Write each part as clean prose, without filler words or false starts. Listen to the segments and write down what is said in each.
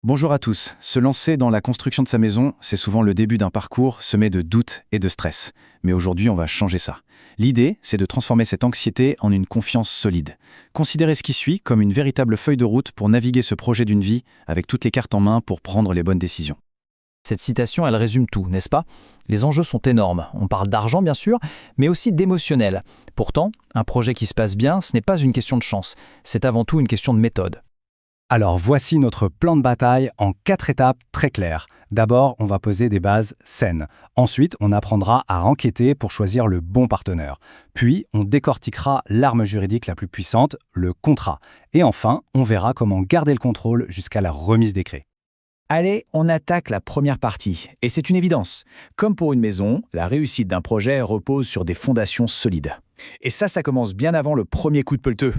Bonjour à tous. Se lancer dans la construction de sa maison, c'est souvent le début d'un parcours semé de doutes et de stress. Mais aujourd'hui, on va changer ça. L'idée, c'est de transformer cette anxiété en une confiance solide. Considérez ce qui suit comme une véritable feuille de route pour naviguer ce projet d'une vie avec toutes les cartes en main pour prendre les bonnes décisions. Cette citation, elle résume tout, n'est-ce pas? Les enjeux sont énormes. On parle d'argent, bien sûr, mais aussi d'émotionnel. Pourtant, un projet qui se passe bien, ce n'est pas une question de chance. C'est avant tout une question de méthode. Alors voici notre plan de bataille en 4 étapes très claires. D'abord, on va poser des bases saines. Ensuite, on apprendra à enquêter pour choisir le bon partenaire. Puis, on décortiquera l'arme juridique la plus puissante, le contrat. Et enfin, on verra comment garder le contrôle jusqu'à la remise des clés. Allez, on attaque la première partie. Et c'est une évidence. Comme pour une maison, la réussite d'un projet repose sur des fondations solides. Et ça commence bien avant le premier coup de pelleteux.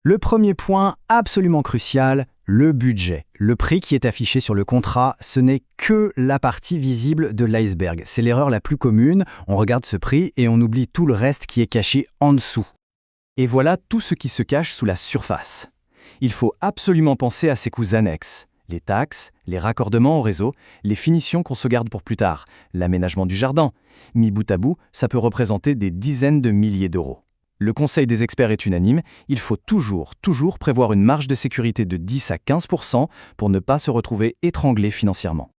Le premier point absolument crucial, le budget. Le prix qui est affiché sur le contrat, ce n'est que la partie visible de l'iceberg. C'est l'erreur la plus commune, on regarde ce prix et on oublie tout le reste qui est caché en dessous. Et voilà tout ce qui se cache sous la surface. Il faut absolument penser à ces coûts annexes. Les taxes, les raccordements au réseau, les finitions qu'on se garde pour plus tard, l'aménagement du jardin. Mis bout à bout, ça peut représenter des dizaines de milliers d'euros. Le conseil des experts est unanime, il faut toujours prévoir une marge de sécurité de 10 à 15% pour ne pas se retrouver étranglé financièrement.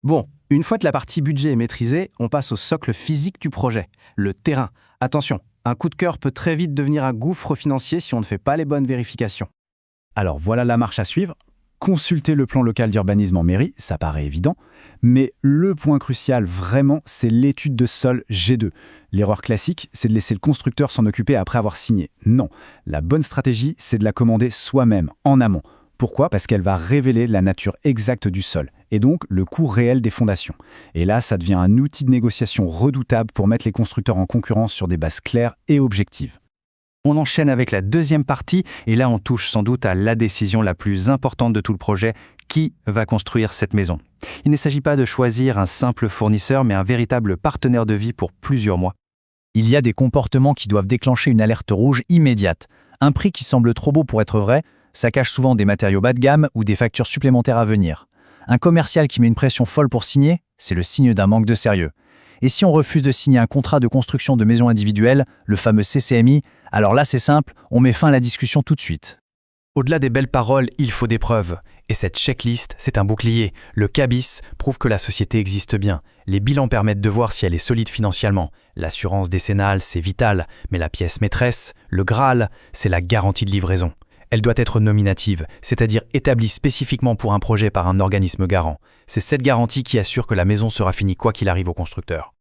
Bon, une fois que la partie budget est maîtrisée, on passe au socle physique du projet, le terrain. Attention, un coup de cœur peut très vite devenir un gouffre financier si on ne fait pas les bonnes vérifications. Alors voilà la marche à suivre. Consulter le plan local d'urbanisme en mairie, ça paraît évident, mais le point crucial vraiment, c'est l'étude de sol G2. L'erreur classique, c'est de laisser le constructeur s'en occuper après avoir signé. Non, la bonne stratégie, c'est de la commander soi-même, en amont. Pourquoi? Parce qu'elle va révéler la nature exacte du sol, et donc le coût réel des fondations. Et là, ça devient un outil de négociation redoutable pour mettre les constructeurs en concurrence sur des bases claires et objectives. On enchaîne avec la deuxième partie, et là on touche sans doute à la décision la plus importante de tout le projet, qui va construire cette maison. Il ne s'agit pas de choisir un simple fournisseur, mais un véritable partenaire de vie pour plusieurs mois. Il y a des comportements qui doivent déclencher une alerte rouge immédiate. Un prix qui semble trop beau pour être vrai, ça cache souvent des matériaux bas de gamme ou des factures supplémentaires à venir. Un commercial qui met une pression folle pour signer, c'est le signe d'un manque de sérieux. Et si on refuse de signer un contrat de construction de maison individuelle, le fameux CCMI, alors là c'est simple, on met fin à la discussion tout de suite. Au-delà des belles paroles, il faut des preuves. Et cette checklist, c'est un bouclier. Le CABIS prouve que la société existe bien. Les bilans permettent de voir si elle est solide financièrement. L'assurance décennale, c'est vital, mais la pièce maîtresse, le Graal, c'est la garantie de livraison. Elle doit être nominative, c'est-à-dire établie spécifiquement pour un projet par un organisme garant. C'est cette garantie qui assure que la maison sera finie quoi qu'il arrive au constructeur.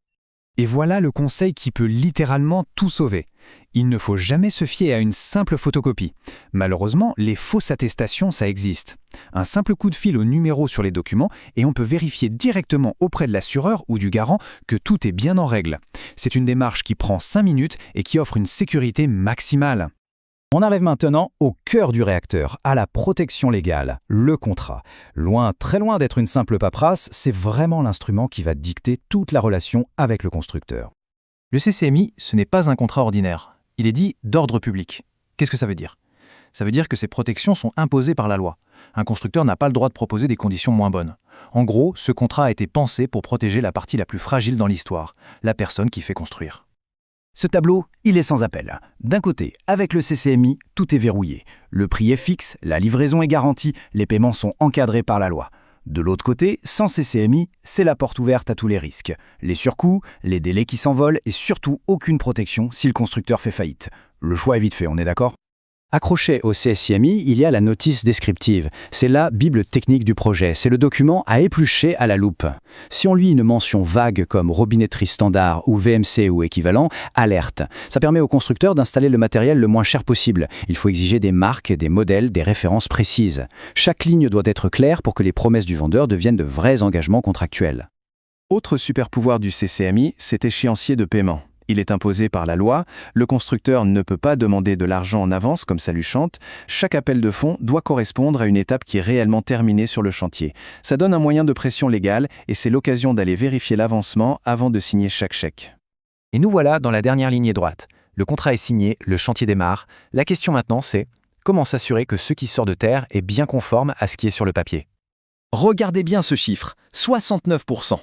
Et voilà le conseil qui peut littéralement tout sauver. Il ne faut jamais se fier à une simple photocopie. Malheureusement, les fausses attestations, ça existe. Un simple coup de fil au numéro sur les documents et on peut vérifier directement auprès de l'assureur ou du garant que tout est bien en règle. C'est une démarche qui prend 5 minutes et qui offre une sécurité maximale. On arrive maintenant au cœur du réacteur, à la protection légale, le contrat. Loin, très loin d'être une simple paperasse, c'est vraiment l'instrument qui va dicter toute la relation avec le constructeur. Le CCMI, ce n'est pas un contrat ordinaire. Il est dit d'ordre public. Qu'est-ce que ça veut dire? Ça veut dire que ces protections sont imposées par la loi. Un constructeur n'a pas le droit de proposer des conditions moins bonnes. En gros, ce contrat a été pensé pour protéger la partie la plus fragile dans l'histoire, la personne qui fait construire. Ce tableau, il est sans appel. D'un côté, avec le CCMI, tout est verrouillé. Le prix est fixe, la livraison est garantie, les paiements sont encadrés par la loi. De l'autre côté, sans CCMI, c'est la porte ouverte à tous les risques. Les surcoûts, les délais qui s'envolent et surtout aucune protection si le constructeur fait faillite. Le choix est vite fait, on est d'accord ? Accroché au CSIMI, il y a la notice descriptive. C'est la bible technique du projet. C'est le document à éplucher à la loupe. Si on lit une mention vague comme robinetterie standard ou VMC ou équivalent, alerte. Ça permet au constructeur d'installer le matériel le moins cher possible. Il faut exiger des marques, des modèles, des références précises. Chaque ligne doit être claire pour que les promesses du vendeur deviennent de vrais engagements contractuels. Autre super pouvoir du CCMI, c'est échéancier de paiement. Il est imposé par la loi, le constructeur ne peut pas demander de l'argent en avance comme ça lui chante, chaque appel de fonds doit correspondre à une étape qui est réellement terminée sur le chantier. Ça donne un moyen de pression légale et c'est l'occasion d'aller vérifier l'avancement avant de signer chaque chèque. Et nous voilà dans la dernière lignée droite. Le contrat est signé, le chantier démarre. La question maintenant c'est, comment s'assurer que ce qui sort de terre est bien conforme à ce qui est sur le papier ? Regardez bien ce chiffre, 69%.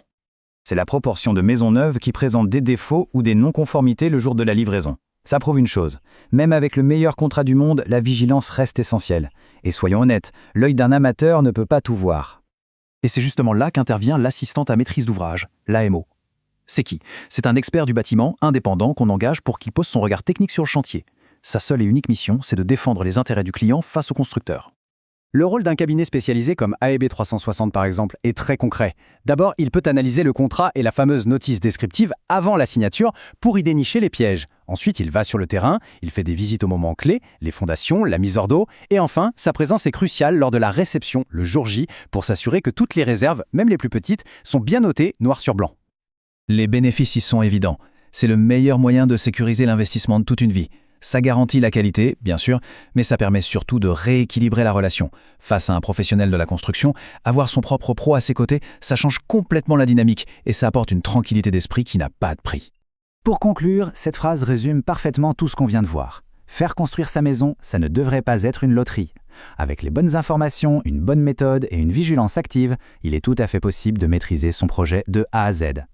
C'est la proportion de maisons neuves qui présentent des défauts ou des non-conformités le jour de la livraison. Ça prouve une chose, même avec le meilleur contrat du monde, la vigilance reste essentielle. Et soyons honnêtes, l'œil d'un amateur ne peut pas tout voir. Et c'est justement là qu'intervient l'assistante à maîtrise d'ouvrage, l'AMO. C'est qui? C'est un expert du bâtiment indépendant qu'on engage pour qu'il pose son regard technique sur le chantier. Sa seule et unique mission, c'est de défendre les intérêts du client face au constructeur. Le rôle d'un cabinet spécialisé comme AEB 360 par exemple est très concret. D'abord, il peut analyser le contrat et la fameuse notice descriptive avant la signature pour y dénicher les pièges. Ensuite, il va sur le terrain, il fait des visites au moment clé, les fondations, la mise hors d'eau, et enfin, sa présence est cruciale lors de la réception, le jour J, pour s'assurer que toutes les réserves, même les plus petites, sont bien notées noir sur blanc. Les bénéfices y sont évidents. C'est le meilleur moyen de sécuriser l'investissement de toute une vie. Ça garantit la qualité, bien sûr, mais ça permet surtout de rééquilibrer la relation. Face à un professionnel de la construction, avoir son propre pro à ses côtés, ça change complètement la dynamique et ça apporte une tranquillité d'esprit qui n'a pas de prix. Pour conclure, cette phrase résume parfaitement tout ce qu'on vient de voir. Faire construire sa maison, ça ne devrait pas être une loterie. Avec les bonnes informations, une bonne méthode et une vigilance active, il est tout à fait possible de maîtriser son projet de A à Z.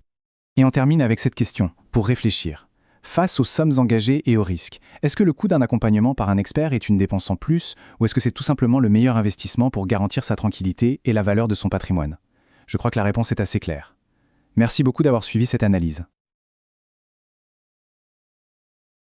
Et on termine avec cette question, pour réfléchir. Face aux sommes engagées et aux risques, est-ce que le coût d'un accompagnement par un expert est une dépense en plus ou est-ce que c'est tout simplement le meilleur investissement pour garantir sa tranquillité et la valeur de son patrimoine? Je crois que la réponse est assez claire. Merci beaucoup d'avoir suivi cette analyse.